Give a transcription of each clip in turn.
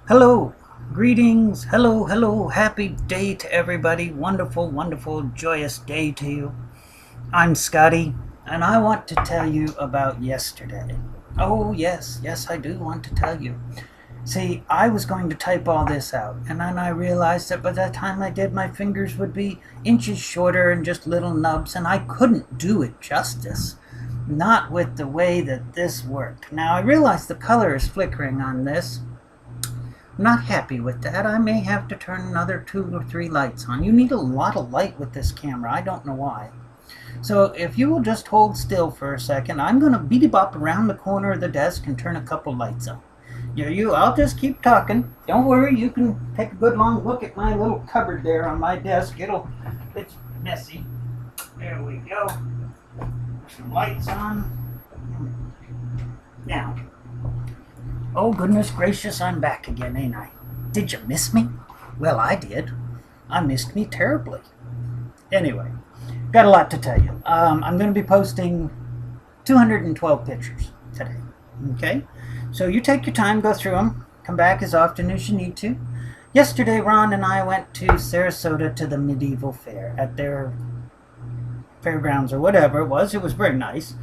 Hello, greetings, hello, happy day to everybody. Wonderful, wonderful, joyous day to you. I'm Scotty, and I want to tell you about yesterday. Oh, yes, I do want to tell you. See, I was going to type all this out, and then I realized that by the time I did, my fingers would be inches shorter and just little nubs, and I couldn't do it justice. Not with the way that this worked. Now, I realize the color is flickering on this. Not happy with that. I may have to turn another 2 or 3 lights on. You need a lot of light with this camera. I don't know why. So if you will just hold still for a second, I'm going to beady-bop around the corner of the desk and turn a couple lights on. I'll just keep talking. Don't worry, you can take a good long look at my little cupboard there on my desk. It's messy. There we go. Some lights on. Now, oh, goodness gracious, I'm back again, ain't I? Did you miss me? Well, I did. I missed me terribly. Anyway, got a lot to tell you. I'm going to be posting 212 pictures today. Okay? So you take your time, go through them, come back as often as you need to. Yesterday, Ron and I went to Sarasota to the medieval fair at their fairgrounds or whatever it was. It was very nice.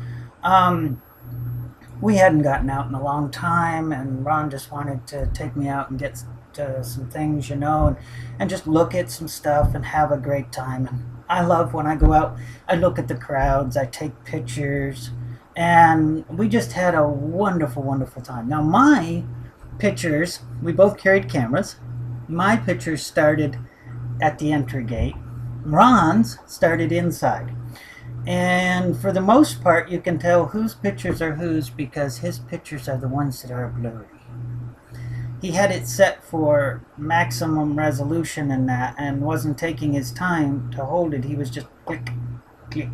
We hadn't gotten out in a long time, and Ron just wanted to take me out and get some things, and just look at some stuff and have a great time. And I love when I go out, I look at the crowds, I take pictures, and we just had a wonderful, wonderful time. Now, my pictures, we both carried cameras. My pictures started at the entry gate. Ron's started inside. And for the most part, you can tell whose pictures are whose because his pictures are the ones that are blurry. He had it set for maximum resolution in that and wasn't taking his time to hold it. He was just click, click,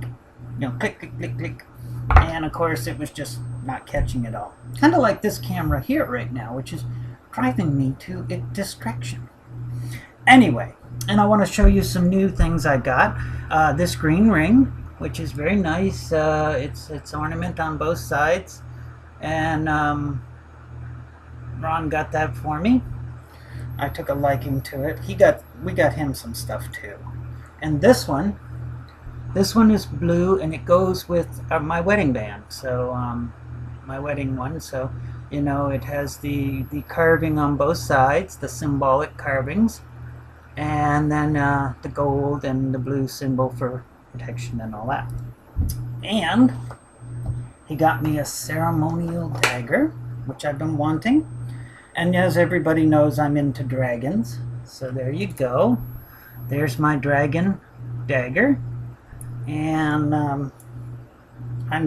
click, click, click, click. And of course, it was just not catching it all. Kind of like this camera here right now, which is driving me to distraction. Anyway, and I want to show you some new things I got. This green ring, which is very nice. It's ornament on both sides, and Ron got that for me. I took a liking to it. We got him some stuff too. And this one is blue, and it goes with my wedding band. So my wedding one. So it has the carving on both sides, the symbolic carvings, and then the gold and the blue symbol for protection and all that. And he got me a ceremonial dagger, which I've been wanting. And as everybody knows, I'm into dragons. So there you go. There's my dragon dagger. And I'm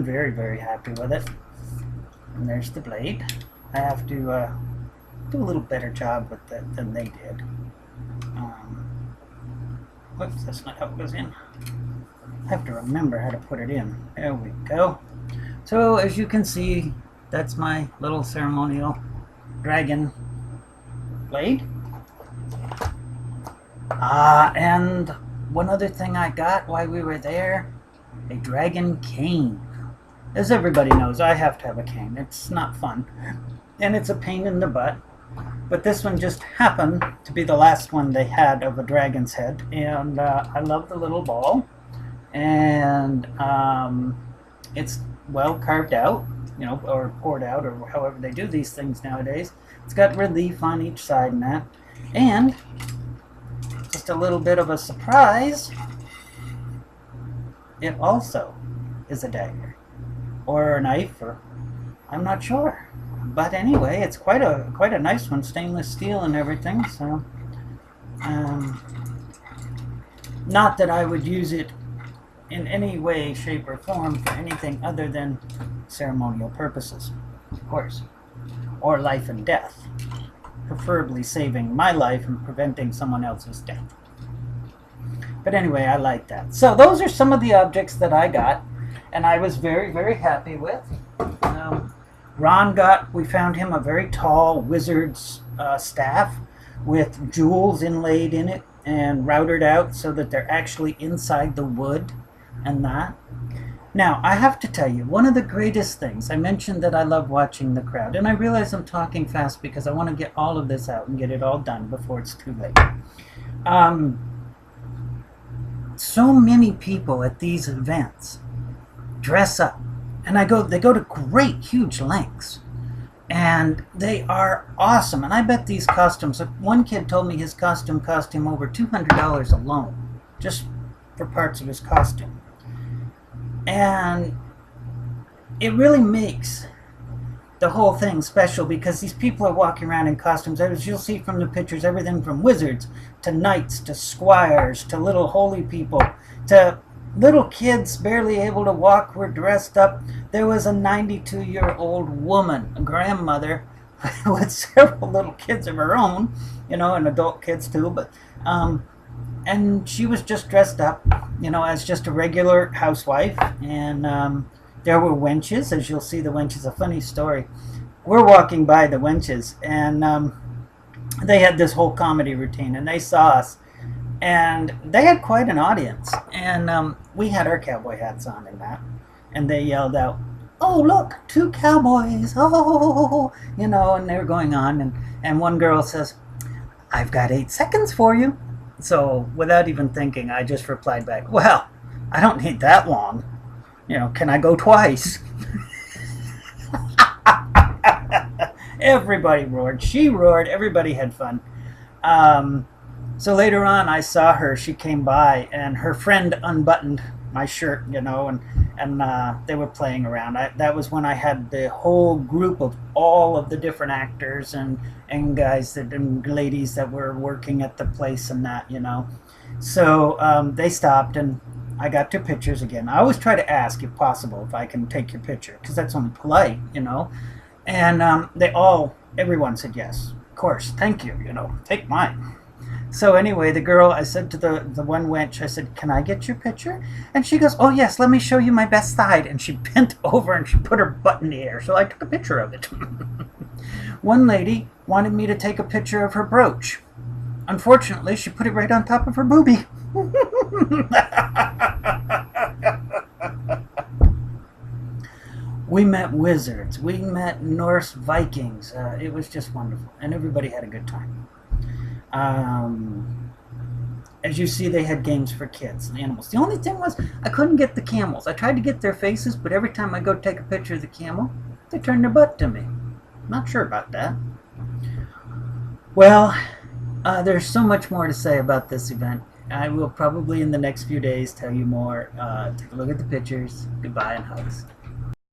very, very happy with it. And there's the blade. I have to do a little better job with that than they did. Whoops, that's not how it goes in. I have to remember how to put it in. There we go. So as you can see, that's my little ceremonial dragon blade. And one other thing I got while we were there, a dragon cane. As everybody knows, I have to have a cane. It's not fun. And it's a pain in the butt. But this one just happened to be the last one they had of a dragon's head. And I love the little ball. And it's well carved out, or poured out, or however they do these things nowadays. It's got relief on each side and that. And just a little bit of a surprise, it also is a dagger or a knife, or I'm not sure. But anyway, it's quite a nice one, stainless steel and everything. So, not that I would use it in any way, shape, or form for anything other than ceremonial purposes, of course, or life and death, preferably saving my life and preventing someone else's death. But anyway, I like that. So those are some of the objects that I got, and I was very, very happy with. We found him a very tall wizard's staff with jewels inlaid in it and routed out so that they're actually inside the wood and that. Now, I have to tell you, one of the greatest things, I mentioned that I love watching the crowd, and I realize I'm talking fast because I want to get all of this out and get it all done before it's too late. So many people at these events dress up, and they go to great, huge lengths, and they are awesome. And I bet these costumes, one kid told me his costume cost him over $200 alone, just for parts of his costume. And it really makes the whole thing special because these people are walking around in costumes. As you'll see from the pictures, everything from wizards to knights to squires to little holy people to little kids barely able to walk were dressed up. There was a 92-year-old woman, a grandmother, with several little kids of her own, and adult kids too, but and she was just dressed up, as just a regular housewife. And there were wenches, as you'll see the wenches. A funny story. We're walking by the wenches, and they had this whole comedy routine, and they saw us, and they had quite an audience. And we had our cowboy hats on and that, and they yelled out, "Oh, look, 2 cowboys, oh," and they were going on, and one girl says, "I've got 8 seconds for you." So without even thinking, I just replied back, "Well, I don't need that long. Can I go twice?" Everybody roared. She roared. Everybody had fun. So later on, I saw her. She came by, and her friend unbuttoned my shirt, and they were playing around. That was when I had the whole group of all of the different actors and guys and ladies that were working at the place and that, So they stopped, and I got their pictures again. I always try to ask, if possible, if I can take your picture, because that's only polite, And everyone said yes. Of course, thank you, take mine. So anyway, the girl, I said to the one wench, I said, "Can I get your picture?" And she goes, "Oh yes, let me show you my best side." And she bent over and she put her butt in the air. So I took a picture of it. One lady wanted me to take a picture of her brooch. Unfortunately, she put it right on top of her boobie. We met wizards. We met Norse Vikings. It was just wonderful. And everybody had a good time. As you see, they had games for kids and animals. The only thing was, I couldn't get the camels. I tried to get their faces, but every time I go take a picture of the camel, they turn their butt to me. Not sure about that. Well, there's so much more to say about this event. I will probably in the next few days tell you more. Take a look at the pictures. Goodbye and hugs.